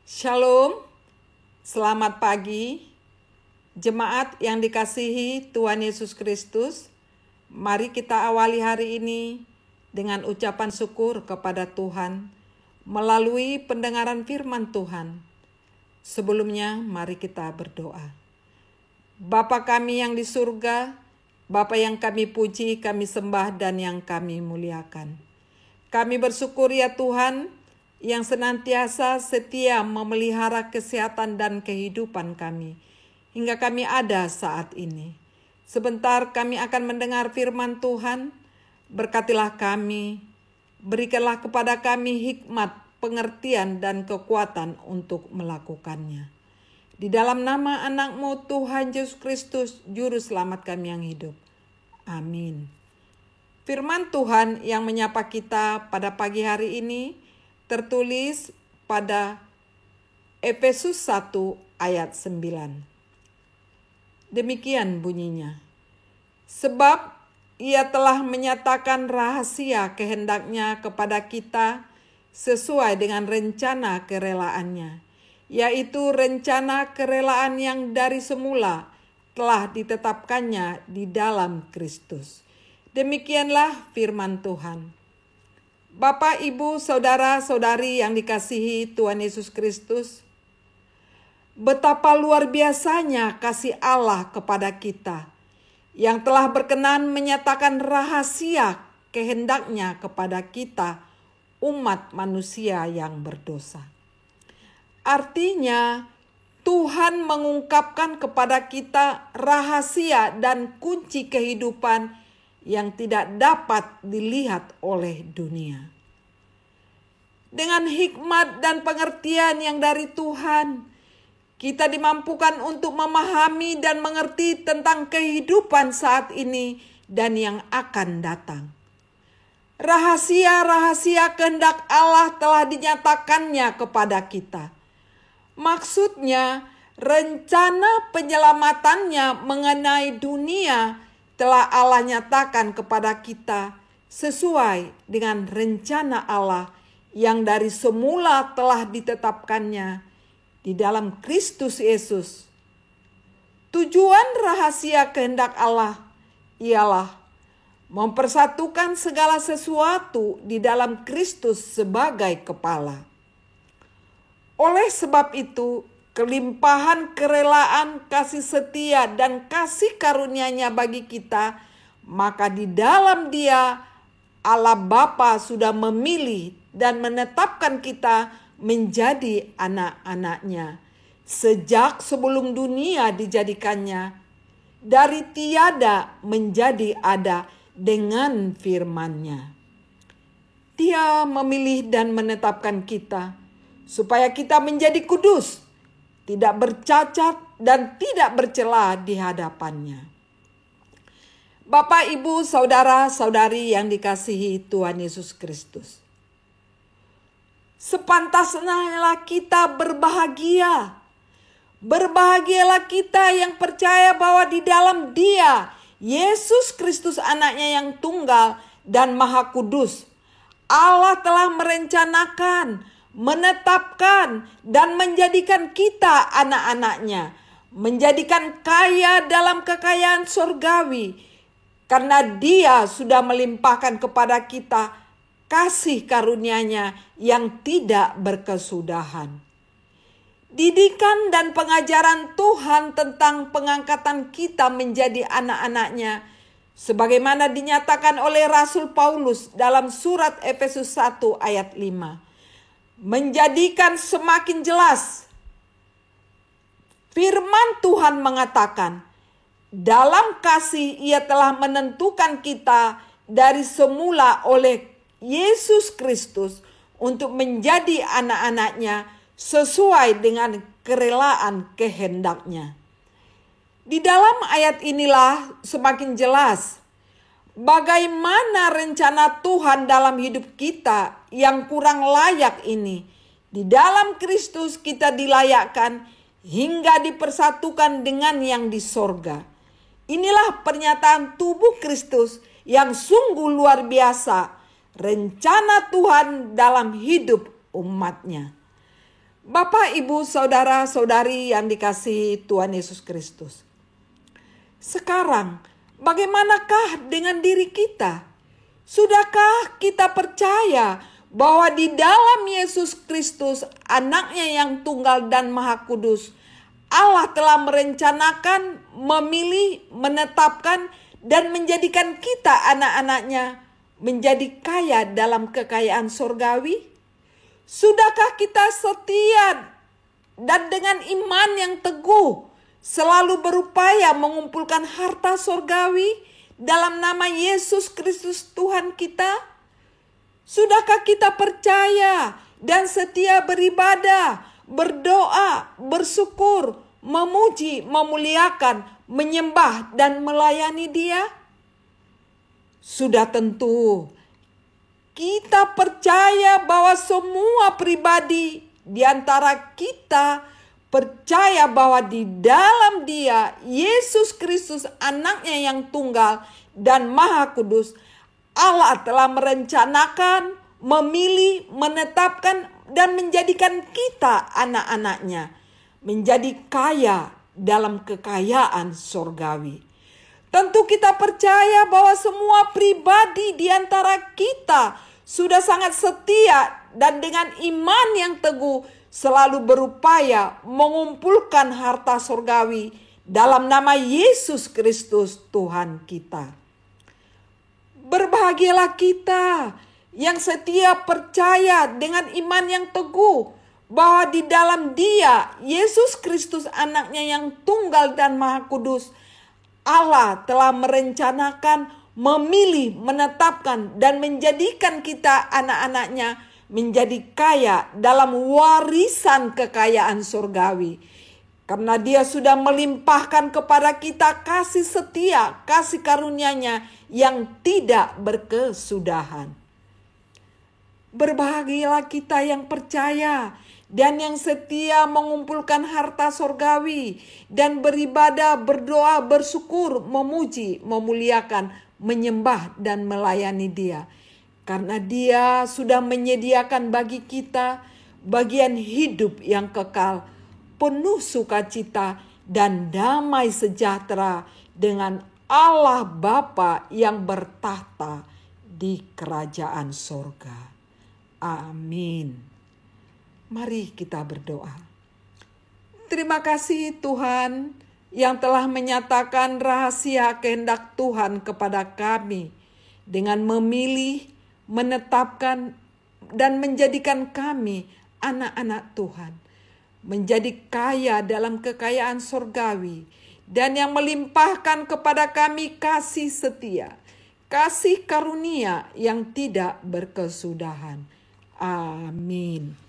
Shalom, selamat pagi, jemaat yang dikasihi Tuhan Yesus Kristus. Mari kita awali hari ini dengan ucapan syukur kepada Tuhan melalui pendengaran firman Tuhan. Sebelumnya mari kita berdoa. Bapa kami yang di surga, Bapa yang kami puji, kami sembah dan yang kami muliakan. Kami bersyukur ya Tuhan, yang senantiasa setia memelihara kesehatan dan kehidupan kami, hingga kami ada saat ini. Sebentar kami akan mendengar firman Tuhan, berkatilah kami, berikanlah kepada kami hikmat, pengertian dan kekuatan untuk melakukannya. Di dalam nama anak-Mu Tuhan Yesus Kristus, Juru Selamat kami yang hidup. Amin. Firman Tuhan yang menyapa kita pada pagi hari ini tertulis pada Efesus 1 ayat 9. Demikian bunyinya. Sebab ia telah menyatakan rahasia kehendaknya kepada kita sesuai dengan rencana kerelaannya, yaitu rencana kerelaan yang dari semula telah ditetapkannya di dalam Kristus. Demikianlah firman Tuhan. Bapak, Ibu, Saudara-saudari yang dikasihi Tuhan Yesus Kristus, betapa luar biasanya kasih Allah kepada kita yang telah berkenan menyatakan rahasia kehendaknya kepada kita, umat manusia yang berdosa. Artinya, Tuhan mengungkapkan kepada kita rahasia dan kunci kehidupan yang tidak dapat dilihat oleh dunia. Dengan hikmat dan pengertian yang dari Tuhan, kita dimampukan untuk memahami dan mengerti tentang kehidupan saat ini dan yang akan datang. Rahasia-rahasia kehendak Allah telah dinyatakannya kepada kita. Maksudnya, rencana penyelamatannya mengenai dunia telah Allah nyatakan kepada kita sesuai dengan rencana Allah yang dari semula telah ditetapkannya di dalam Kristus Yesus. Tujuan rahasia kehendak Allah ialah mempersatukan segala sesuatu di dalam Kristus sebagai kepala. Oleh sebab itu, kelimpahan kerelaan, kasih setia, dan kasih karunia-Nya bagi kita, maka di dalam Dia Allah Bapa sudah memilih dan menetapkan kita menjadi anak-anak-Nya. Sejak sebelum dunia dijadikannya, dari tiada menjadi ada dengan firman-Nya. Dia memilih dan menetapkan kita supaya kita menjadi kudus, tidak bercacat dan tidak bercela di hadapannya. Bapak, Ibu, Saudara-saudari yang dikasihi Tuhan Yesus Kristus, sepantasnya kita berbahagia. Berbahagialah kita yang percaya bahwa di dalam Dia, Yesus Kristus anaknya yang tunggal dan maha kudus, Allah telah merencanakan, menetapkan dan menjadikan kita anak-anaknya, menjadikan kaya dalam kekayaan surgawi, karena Dia sudah melimpahkan kepada kita kasih karunia-Nya yang tidak berkesudahan. Didikan dan pengajaran Tuhan tentang pengangkatan kita menjadi anak-anaknya, sebagaimana dinyatakan oleh Rasul Paulus dalam surat Efesus 1 ayat 5. Menjadikan semakin jelas. Firman Tuhan mengatakan, dalam kasih Ia telah menentukan kita dari semula oleh Yesus Kristus untuk menjadi anak-anaknya sesuai dengan kerelaan kehendak-Nya. Di dalam ayat inilah semakin jelas bagaimana rencana Tuhan dalam hidup kita yang kurang layak ini. Di dalam Kristus kita dilayakkan hingga dipersatukan dengan yang di sorga. Inilah pernyataan tubuh Kristus yang sungguh luar biasa. Rencana Tuhan dalam hidup umat-Nya. Bapak, Ibu, Saudara-saudari yang dikasihi Tuhan Yesus Kristus. Sekarang, bagaimanakah dengan diri kita? Sudahkah kita percaya bahwa di dalam Yesus Kristus, Anaknya yang tunggal dan Maha Kudus, Allah telah merencanakan, memilih, menetapkan, dan menjadikan kita anak-anaknya menjadi kaya dalam kekayaan surgawi? Sudahkah kita setia dan dengan iman yang teguh selalu berupaya mengumpulkan harta surgawi dalam nama Yesus Kristus Tuhan kita? Sudahkah kita percaya dan setia beribadah, berdoa, bersyukur, memuji, memuliakan, menyembah, dan melayani Dia? Sudah tentu kita percaya bahwa semua pribadi di antara kita percaya bahwa di dalam Dia, Yesus Kristus, Anaknya yang tunggal dan Maha Kudus, Allah telah merencanakan, memilih, menetapkan, dan menjadikan kita anak-anaknya menjadi kaya dalam kekayaan surgawi. Tentu kita percaya bahwa semua pribadi di antara kita sudah sangat setia dan dengan iman yang teguh selalu berupaya mengumpulkan harta surgawi dalam nama Yesus Kristus Tuhan kita. Berbahagialah kita yang setia percaya dengan iman yang teguh bahwa di dalam Dia, Yesus Kristus Anaknya yang tunggal dan Maha Kudus, Allah telah merencanakan, memilih, menetapkan, dan menjadikan kita anak-anaknya menjadi kaya dalam warisan kekayaan surgawi. Karena Dia sudah melimpahkan kepada kita kasih setia, kasih karunia-Nya yang tidak berkesudahan. Berbahagialah kita yang percaya dan yang setia mengumpulkan harta surgawi dan beribadah, berdoa, bersyukur, memuji, memuliakan, menyembah, dan melayani Dia. Karena Dia sudah menyediakan bagi kita bagian hidup yang kekal, penuh sukacita dan damai sejahtera dengan Allah Bapa yang bertahta di kerajaan surga. Amin. Mari kita berdoa. Terima kasih Tuhan yang telah menyatakan rahasia kehendak Tuhan kepada kami dengan memilih, menetapkan, dan menjadikan kami anak-anak Tuhan menjadi kaya dalam kekayaan surgawi dan yang melimpahkan kepada kami kasih setia, kasih karunia yang tidak berkesudahan. Amin.